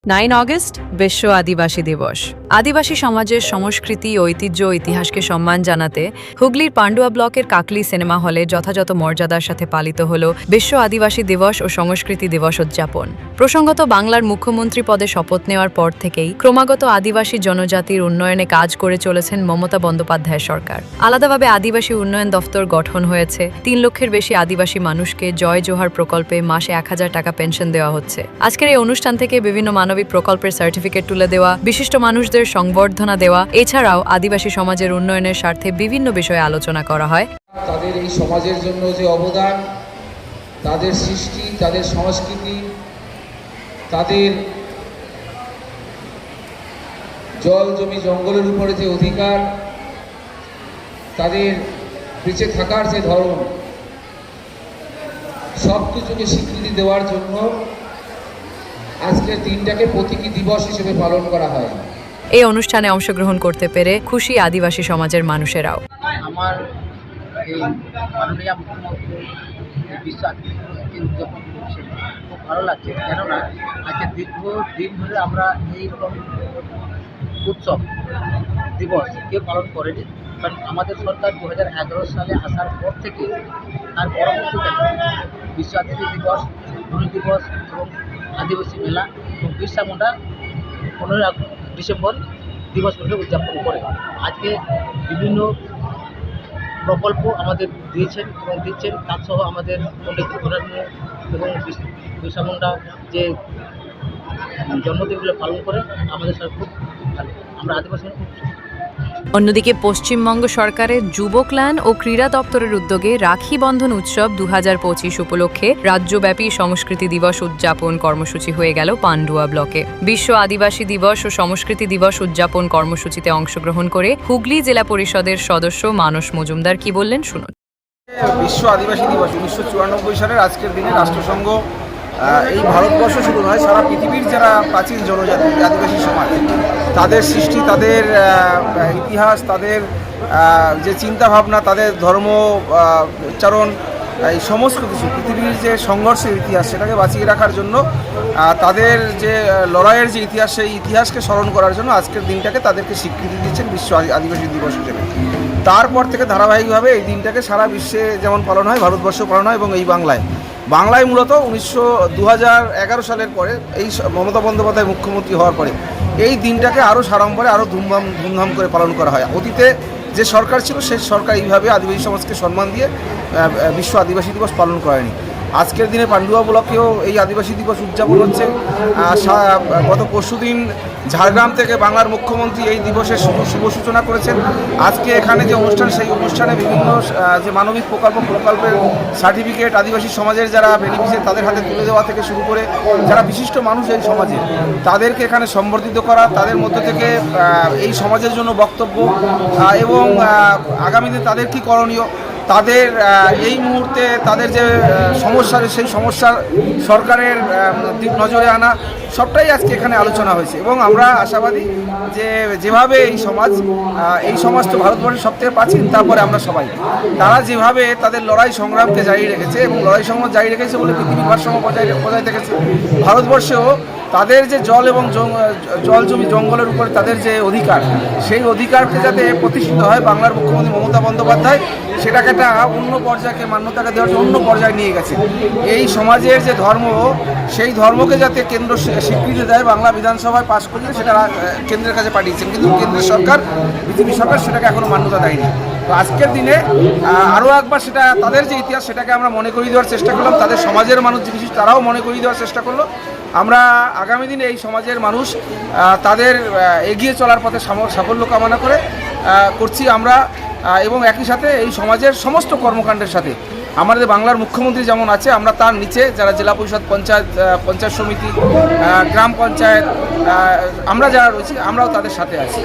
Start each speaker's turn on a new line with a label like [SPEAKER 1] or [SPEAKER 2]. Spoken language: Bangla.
[SPEAKER 1] 9 অগস্ট বিশ্ব আদিবাসী দিবস। আদিবাসী সমাজের সংস্কৃতি, ঐতিহ্য ও ইতিহাসকে সম্মান জানাতে হুগলির পান্ডুয়া ব্লকের কাকলি সিনেমা হলে যথাযথ মর্যাদার সাথে পালিত হল বিশ্ব আদিবাসী দিবস ও সংস্কৃতি দিবস উদযাপন। প্রসঙ্গত, বাংলার মুখ্যমন্ত্রী পদে শপথ নেওয়ার পর থেকেই ক্রমাগত আদিবাসী জনজাতির উন্নয়নে কাজ করে চলেছেন মমতা বন্দ্যোপাধ্যায় সরকার। আলাদাভাবে আদিবাসী উন্নয়ন দফতর গঠন হয়েছে। 3 লক্ষের বেশি আদিবাসী মানুষকে জয় জোহার প্রকল্পে মাসে 1000 টাকা পেনশন দেওয়া হচ্ছে। আজকের এই অনুষ্ঠান থেকে বিভিন্ন মানবিক প্রকল্পের সার্টিফিকেট তুলে দেওয়া, বিশিষ্ট মানুষদের সংবর্ধনা দেওয়া, এছাড়াও আদিবাসী সমাজের উন্নয়নের স্বার্থে বিভিন্ন বিষয়ে আলোচনা করা হয়।
[SPEAKER 2] তাদের এই সমাজের জন্য যে অবদান, তাদের সৃষ্টি, তাদের সংস্কৃতি, তাদের জল জমি জঙ্গলের উপরে যে অধিকার, তাদের বেঁচে থাকার যে ধরন, সব কিছুকে স্বীকৃতি দেওয়ার জন্য আজকের দিনটাকে প্রতীকী দিবস হিসেবে পালন করা হয়।
[SPEAKER 1] এই অনুষ্ঠানে অংশগ্রহণ করতে পেরে খুশি আদিবাসী সমাজের মানুষেরাও।
[SPEAKER 3] আমার এই মাননীয় মুখ্যমন্ত্রী বিশ্ব আদিবাসী উদযাপন করছে, খুব ভালো লাগছে। কেননা আজকে দীর্ঘদিন ধরে আমরা এইরকম উৎসব দিবস কেউ পালন করেনি। কারণ আমাদের সরকার 2011 সালে আসার পর থেকে তার পরবর্তীকালে বিশ্ব আদিবাসী দিবস, ধনী দিবস এবং আদিবাসী মেলা এবং বিরসা মুন্ডা 15 ডিসেম্বর দিবস হিসেবে উদযাপন করে। আজকে বিভিন্ন প্রকল্প আমাদের দিয়েছেন এবং দিচ্ছেন, তাছাড়াও আমাদের পণ্ডিত রঘুনাথ এবং বিরসা মুন্ডা যে জন্মদিনগুলো পালন করে আমাদের সঙ্গে খুব ভালো। আমরা আদিবাসী খুব।
[SPEAKER 1] অন্যদিকে পশ্চিমবঙ্গ সরকারের যুবকল্যাণ ও ক্রীড়া দপ্তরের উদ্যোগে রাখি বন্ধন উৎসব 2025 উপলক্ষে রাজ্যব্যাপী সংস্কৃতি দিবস উদযাপন কর্মসূচি হয়ে গেল পান্ডুয়া ব্লকে। বিশ্ব আদিবাসী দিবস ও সংস্কৃতি দিবস উদযাপন কর্মসূচিতে অংশগ্রহণ করে হুগলি জেলা পরিষদের সদস্য মানস মজুমদার কি বললেন শুনুন।
[SPEAKER 4] বিশ্ব আদিবাসী দিবস 1994 সালের আজকের দিনে রাষ্ট্রসংঘ এই ভারতবর্ষ শুধু নয়, সারা পৃথিবীর যারা প্রাচীন জনজাতি আদিবাসী সমাজ, তাদের সৃষ্টি, তাদের ইতিহাস, তাদের যে চিন্তাভাবনা, তাদের ধর্ম উচ্চারণ, এই সমস্ত কিছু পৃথিবীর যে সংঘর্ষের ইতিহাস সেটাকে বাঁচিয়ে রাখার জন্য, তাদের যে লড়াইয়ের যে ইতিহাস, সেই ইতিহাসকে স্মরণ করার জন্য আজকের দিনটাকে তাদেরকে স্বীকৃতি দিচ্ছেন বিশ্ব আদিবাসী দিবস হিসেবে। তারপর থেকে ধারাবাহিকভাবে এই দিনটাকে সারা বিশ্বে যেমন পালন হয়, ভারতবর্ষেও পালন হয় এবং এই বাংলায় মূলত 2011 সালের পরে এই মমতা বন্দ্যোপাধ্যায় মুখ্যমন্ত্রী হওয়ার পরে এই দিনটাকে আরও সাড়ম্বরে, আরও ধুমধাম করে পালন করা হয়। অতীতে যে সরকার ছিল সেই সরকার এইভাবে আদিবাসী সমাজকে সম্মান দিয়ে বিশ্ব আদিবাসী দিবস পালন করেনি। আজকের দিনে পান্ডুয়া ব্লকেও এই আদিবাসী দিবস উদযাপন হচ্ছে। গত পরশুদিন ঝাড়গ্রাম থেকে বাংলার মুখ্যমন্ত্রী এই দিবসের শুভ সূচনা করেছেন। আজকে এখানে যে অনুষ্ঠান, সেই অনুষ্ঠানে বিভিন্ন যে মানবিক প্রকল্পের সার্টিফিকেট আদিবাসী সমাজের যারা বেনিফিশিয়ারি তাদের হাতে তুলে দেওয়া থেকে শুরু করে যারা বিশিষ্ট মানুষ এই সমাজে, তাদেরকে এখানে সম্বর্ধিত করা, তাদের মধ্যে থেকে এই সমাজের জন্য বক্তব্য এবং আগামী দিনে তাদের কী করণীয়, তাদের এই মুহূর্তে তাদের যে সমস্যা, সেই সমস্যার সরকারের নজরে আনা, সবটাই আজকে এখানে আলোচনা হয়েছে। এবং আমরা আশাবাদী যে যেভাবে এই সমাজ তো ভারতবর্ষের সবথেকে প্রাচীন, তারপরে আমরা সবাই, তারা যেভাবে তাদের লড়াই সংগ্রামকে জারি রেখেছে এবং লড়াই সংগ্রাম জারি রেখেছে বলে পৃথিবীর ভারসাম্য বজায় থেকেছে, ভারতবর্ষেও তাদের যে জল এবং জল জমি জঙ্গলের উপরে তাদের যে অধিকার, সেই অধিকারকে যাতে প্রতিষ্ঠিত হয়, বাংলার মুখ্যমন্ত্রী মমতা বন্দ্যোপাধ্যায় সেটাকে একটা অন্য পর্যায়কে মান্যতাকে দেওয়ার অন্য পর্যায়ে নিয়ে গেছে। এই সমাজের যে ধর্ম, সেই ধর্মকে যাতে কেন্দ্র স্বীকৃতি দেয়, বাংলা বিধানসভায় পাশ করিয়ে সেটা কেন্দ্রের কাছে পাঠিয়েছেন, কিন্তু কেন্দ্রের সরকার, বিজেপি সরকার সেটাকে এখনও মান্যতা দেয়নি। তো আজকের দিনে আরও একবার সেটা তাদের যে ইতিহাস সেটাকে আমরা মনে করিয়ে দেওয়ার চেষ্টা করলাম, তাদের সমাজের মানুষ যে বিশেষ তারাও মনে করিয়ে দেওয়ার চেষ্টা করলো। আমরা আগামী দিনে এই সমাজের মানুষ তাদের এগিয়ে চলার পথে সাফল্য কামনা করছি আমরা, এবং একই সাথে এই সমাজের সমস্ত কর্মকাণ্ডের সাথে আমাদের বাংলার মুখ্যমন্ত্রী যেমন আছে, আমরা তার নিচে যারা জেলা পরিষদ, পঞ্চায়েত সমিতি, গ্রাম পঞ্চায়েত, আমরা যারা রয়েছি, আমরাও তাদের সাথে আছি।